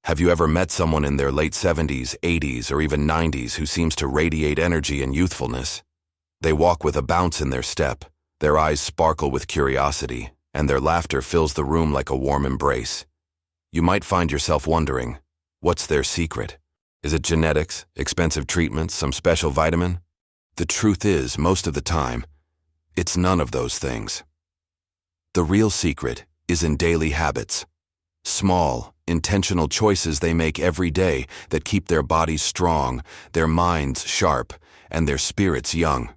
Have you ever met someone in their late 70s, 80s, or even 90s who seems to radiate energy and youthfulness? They walk with a bounce in their step, their eyes sparkle with curiosity, and their laughter fills the room like a warm embrace. You might find yourself wondering, what's their secret? Is it genetics, expensive treatments, some special vitamin? The truth is, most of the time, it's none of those things. The real secret is in daily habits. Small, intentional choices they make every day that keep their bodies strong, their minds sharp, and their spirits young.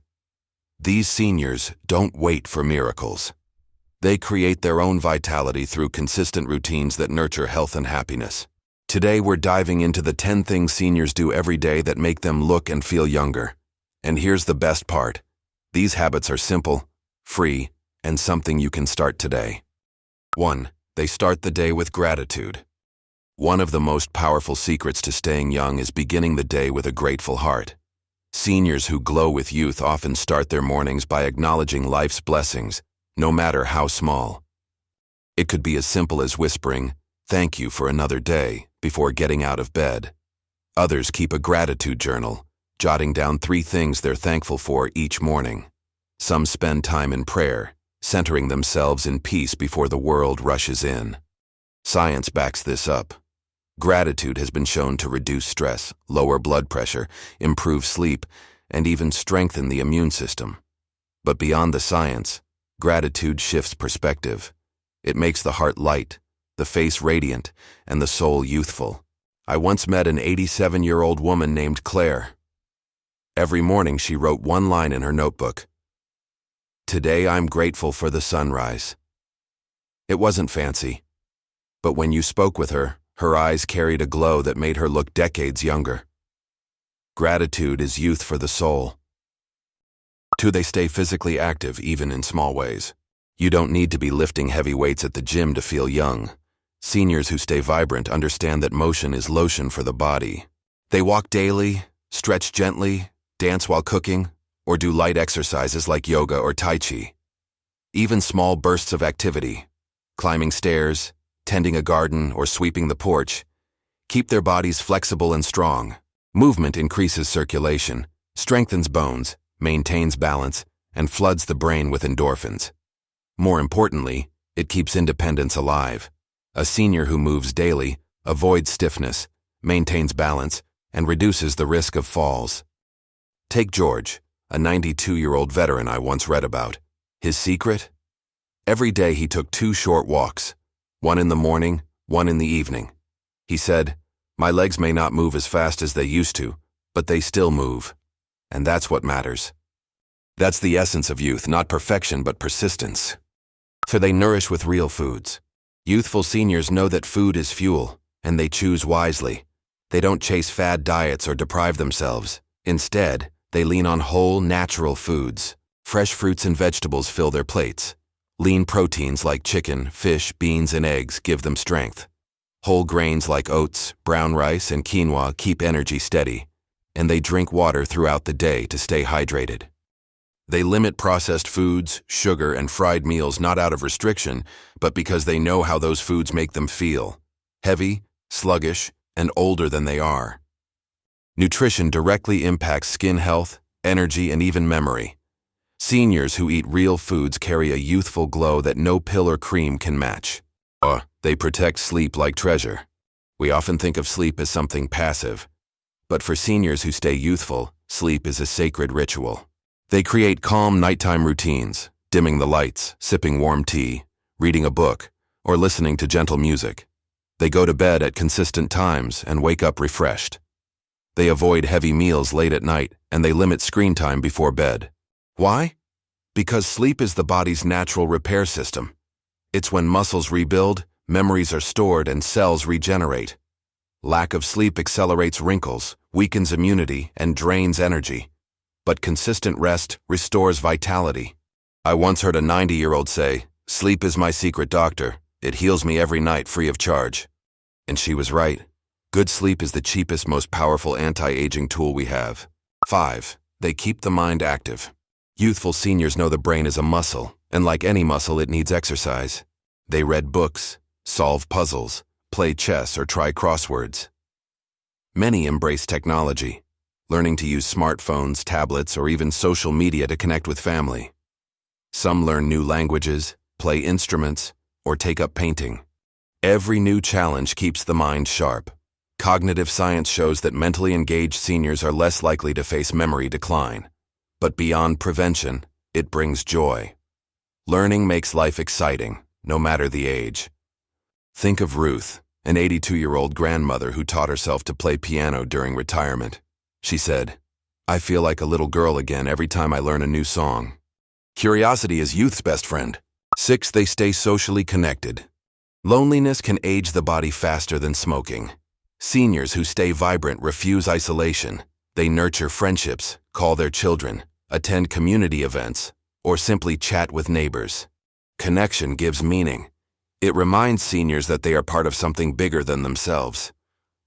These seniors don't wait for miracles. They create their own vitality through consistent routines that nurture health and happiness. Today we're diving into the 10 things seniors do every day that make them look and feel younger. And here's the best part. These habits are simple, free, and something you can start today. 1. They start the day with gratitude. One of the most powerful secrets to staying young is beginning the day with a grateful heart. Seniors who glow with youth often start their mornings by acknowledging life's blessings, no matter how small. It could be as simple as whispering, "Thank you for another day," before getting out of bed. Others keep a gratitude journal, jotting down 3 things they're thankful for each morning. Some spend time in prayer, centering themselves in peace before the world rushes in. Science backs this up. Gratitude has been shown to reduce stress, lower blood pressure, improve sleep, and even strengthen the immune system. But beyond the science, gratitude shifts perspective. It makes the heart light, the face radiant, and the soul youthful. I once met an 87-year-old woman named Claire. Every morning she wrote one line in her notebook. "Today I'm grateful for the sunrise." It wasn't fancy, but when you spoke with her, her eyes carried a glow that made her look decades younger. Gratitude is youth for the soul. 2. They stay physically active even in small ways. You don't need to be lifting heavy weights at the gym to feel young. Seniors who stay vibrant understand that motion is lotion for the body. They walk daily, stretch gently, dance while cooking, or do light exercises like yoga or tai chi. Even small bursts of activity, climbing stairs, tending a garden, or sweeping the porch, keep their bodies flexible and strong. Movement increases circulation, strengthens bones, maintains balance, and floods the brain with endorphins. More importantly, it keeps independence alive. A senior who moves daily avoids stiffness, maintains balance, and reduces the risk of falls. Take George, a 92-year-old veteran I once read about. His secret? Every day he took 2 short walks, one in the morning, one in the evening. He said, "My legs may not move as fast as they used to, but they still move. And that's what matters." That's the essence of youth, not perfection, but persistence. For they nourish with real foods. Youthful seniors know that food is fuel, and they choose wisely. They don't chase fad diets or deprive themselves. Instead, they lean on whole, natural foods. Fresh fruits and vegetables fill their plates. Lean proteins like chicken, fish, beans, and eggs give them strength. Whole grains like oats, brown rice, and quinoa keep energy steady. And they drink water throughout the day to stay hydrated. They limit processed foods, sugar, and fried meals not out of restriction, but because they know how those foods make them feel. Heavy, sluggish, and older than they are. Nutrition directly impacts skin health, energy, and even memory. Seniors who eat real foods carry a youthful glow that no pill or cream can match. They protect sleep like treasure. We often think of sleep as something passive, but for seniors who stay youthful, sleep is a sacred ritual. They create calm nighttime routines, dimming the lights, sipping warm tea, reading a book, or listening to gentle music. They go to bed at consistent times and wake up refreshed. They avoid heavy meals late at night, and they limit screen time before bed. Why? Because sleep is the body's natural repair system. It's when muscles rebuild, memories are stored, and cells regenerate. Lack of sleep accelerates wrinkles, weakens immunity, and drains energy. But consistent rest restores vitality. I once heard a 90-year-old say, "Sleep is my secret doctor. It heals me every night free of charge." And she was right. Good sleep is the cheapest, most powerful anti-aging tool we have. 5. They keep the mind active. Youthful seniors know the brain is a muscle, and like any muscle, it needs exercise. They read books, solve puzzles, play chess, or try crosswords. Many embrace technology, learning to use smartphones, tablets, or even social media to connect with family. Some learn new languages, play instruments, or take up painting. Every new challenge keeps the mind sharp. Cognitive science shows that mentally engaged seniors are less likely to face memory decline. But beyond prevention, it brings joy. Learning makes life exciting, no matter the age. Think of Ruth, an 82-year-old grandmother who taught herself to play piano during retirement. She said, "I feel like a little girl again every time I learn a new song." Curiosity is youth's best friend. 6. They stay socially connected. Loneliness can age the body faster than smoking. Seniors who stay vibrant refuse isolation. They nurture friendships, call their children, attend community events, or simply chat with neighbors. Connection gives meaning. It reminds seniors that they are part of something bigger than themselves.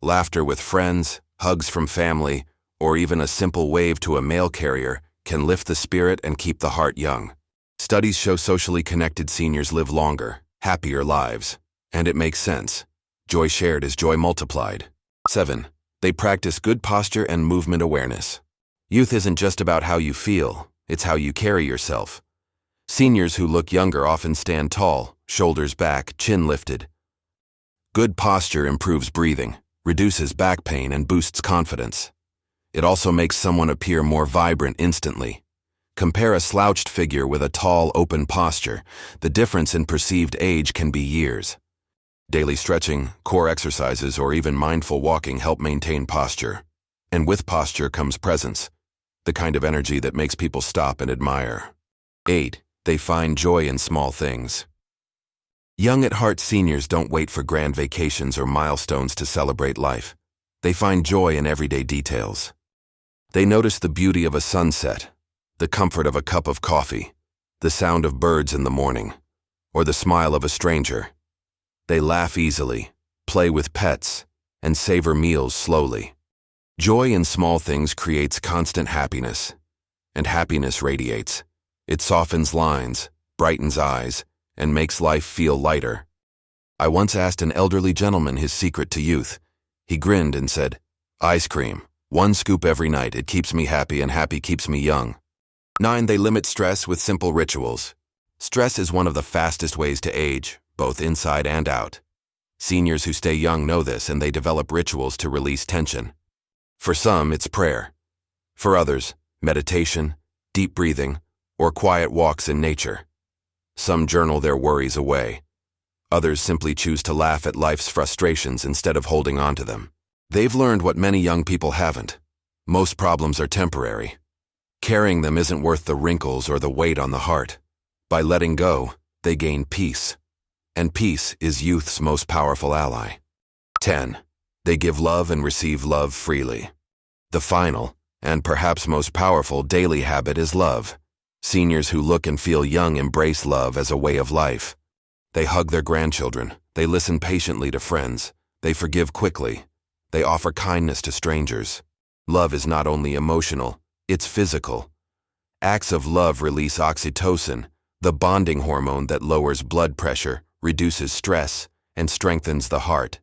Laughter with friends, hugs from family, or even a simple wave to a mail carrier can lift the spirit and keep the heart young. Studies show socially connected seniors live longer, happier lives. And it makes sense. Joy shared is joy multiplied. 7. They practice good posture and movement awareness. Youth isn't just about how you feel, it's how you carry yourself. Seniors who look younger often stand tall, shoulders back, chin lifted. Good posture improves breathing, reduces back pain, and boosts confidence. It also makes someone appear more vibrant instantly. Compare a slouched figure with a tall, open posture. The difference in perceived age can be years. Daily stretching, core exercises, or even mindful walking help maintain posture. And with posture comes presence, the kind of energy that makes people stop and admire. 8. They find joy in small things. Young at heart seniors don't wait for grand vacations or milestones to celebrate life. They find joy in everyday details. They notice the beauty of a sunset, the comfort of a cup of coffee, the sound of birds in the morning, or the smile of a stranger. They laugh easily, play with pets, and savor meals slowly. Joy in small things creates constant happiness, and happiness radiates. It softens lines, brightens eyes, and makes life feel lighter. I once asked an elderly gentleman his secret to youth. He grinned and said, "Ice cream. 1 scoop every night. It keeps me happy, and happy keeps me young." 9. They limit stress with simple rituals. Stress is one of the fastest ways to age, both inside and out. Seniors who stay young know this, and they develop rituals to release tension. For some, it's prayer. For others, meditation, deep breathing, or quiet walks in nature. Some journal their worries away. Others simply choose to laugh at life's frustrations instead of holding on to them. They've learned what many young people haven't. Most problems are temporary. Carrying them isn't worth the wrinkles or the weight on the heart. By letting go, they gain peace. And peace is youth's most powerful ally. 10. They give love and receive love freely. The final, and perhaps most powerful, daily habit is love. Seniors who look and feel young embrace love as a way of life. They hug their grandchildren, they listen patiently to friends, they forgive quickly, they offer kindness to strangers. Love is not only emotional, it's physical. Acts of love release oxytocin, the bonding hormone that lowers blood pressure, reduces stress, and strengthens the heart.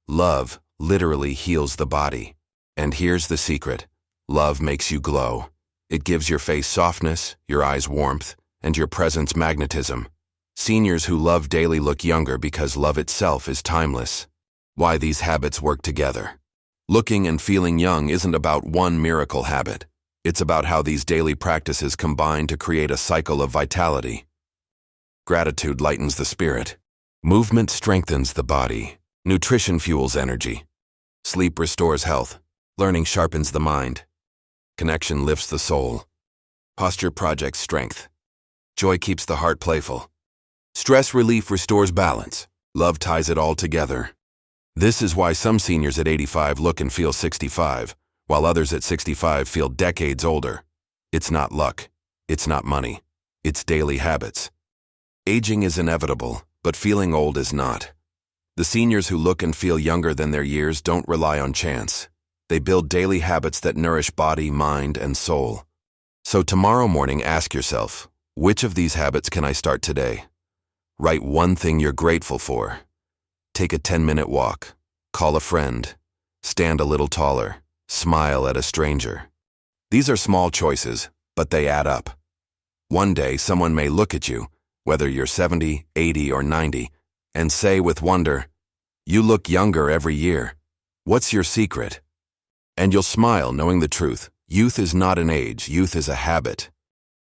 Love literally heals the body. And here's the secret. Love makes you glow. It gives your face softness, your eyes warmth, and your presence magnetism. Seniors who love daily look younger because love itself is timeless. Why these habits work together. Looking and feeling young isn't about one miracle habit. It's about how these daily practices combine to create a cycle of vitality. Gratitude lightens the spirit. Movement strengthens the body. Nutrition fuels energy. Sleep restores health. Learning sharpens the mind. Connection lifts the soul. Posture projects strength. Joy keeps the heart playful. Stress relief restores balance. Love ties it all together. This is why some seniors at 85 look and feel 65, while others at 65 feel decades older. It's not luck. It's not money. It's daily habits. Aging is inevitable, but feeling old is not. The seniors who look and feel younger than their years don't rely on chance. They build daily habits that nourish body, mind, and soul. So tomorrow morning, ask yourself, which of these habits can I start today? Write one thing you're grateful for. Take a 10-minute walk. Call a friend. Stand a little taller. Smile at a stranger. These are small choices, but they add up. One day, someone may look at you, whether you're 70, 80, or 90, and say with wonder, "You look younger every year. What's your secret?" And you'll smile knowing the truth. Youth is not an age, youth is a habit.